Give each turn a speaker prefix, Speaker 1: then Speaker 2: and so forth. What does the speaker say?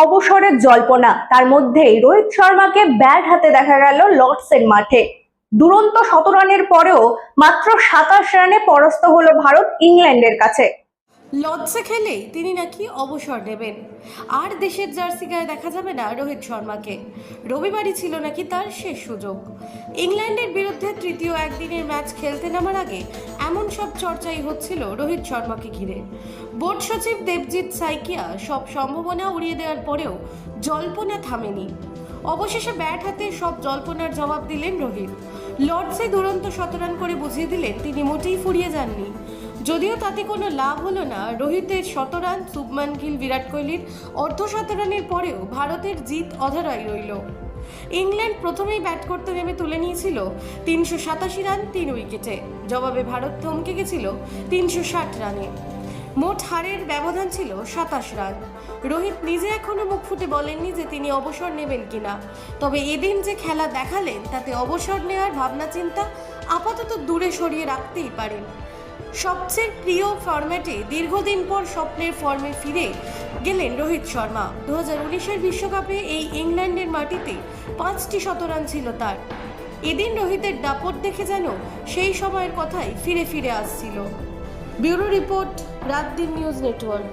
Speaker 1: অবসরের জল্পনা। তার মধ্যেই রোহিত শর্মাকে ব্যাট হাতে দেখা গেল লর্ডসের মাঠে। দুরন্ত ১৭ রানের পরেও মাত্র ২৭ রানে পরাস্ত হলো ভারত ইংল্যান্ডের কাছে।
Speaker 2: লর্ডসে খেলেই তিনি নাকি অবসর নেবেন, আর দেশের জার্সি গায়ে দেখা যাবে না রোহিত শর্মাকে। রবিবারই ছিল নাকি তার শেষ সুযোগ। ইংল্যান্ডের বিরুদ্ধে তৃতীয় একদিনের ম্যাচ খেলতে নামার আগে এমন সব চর্চাই হচ্ছিল রোহিত শর্মাকে ঘিরে। বোর্ড সচিব দেবজিৎ সাইকিয়া সব সম্ভাবনা উড়িয়ে দেওয়ার পরেও জল্পনা থামেনি। অবশেষে ব্যাট হাতে সব জল্পনার জবাব দিলেন রোহিত। লর্ডসে দুরন্ত ১৭ রান করে বুঝিয়ে দিলেন তিনি মোটেই ফুরিয়ে যাননি। যদিও তাতে কোনো লাভ হলো না। রোহিতের ১০০ রান, শুভমান গিল, বিরাট কোহলির অর্ধ-শত রানের পরেও ভারতের জিত অধরাই রইল। ইংল্যান্ড প্রথমেই ব্যাট করতে নেমে তুলে নিয়েছিল ৩৮৭ রান ৩ উইকেটে। জবাবে ভারত থমকে গেছিল ৩৬০ রানে। মোট হারের ব্যবধান ছিল ২৭ রান। রোহিত নিজে এখনো মুখ ফুটে বলেননি যে তিনি অবসর নেবেন কিনা। তবে এদিন যে খেলা দেখালেন তাতে অবসর নেওয়ার ভাবনা চিন্তা আপাতত দূরে সরিয়ে রাখতেই পারেন। সবচেয়ে প্রিয় ফরম্যাটে দীর্ঘদিন পর স্বপ্নের ফর্মে ফিরে গেলেন রোহিত শর্মা। ২০১৯-এর বিশ্বকাপে এই ইংল্যান্ডের মাটিতে ৫টি শতরান ছিল তার। এদিন রোহিতের দাপট দেখে যেন সেই সময়ের কথাই ফিরে ফিরে আসছিল। ব্যুরো রিপোর্ট, রাত দিন নিউজ নেটওয়ার্ক।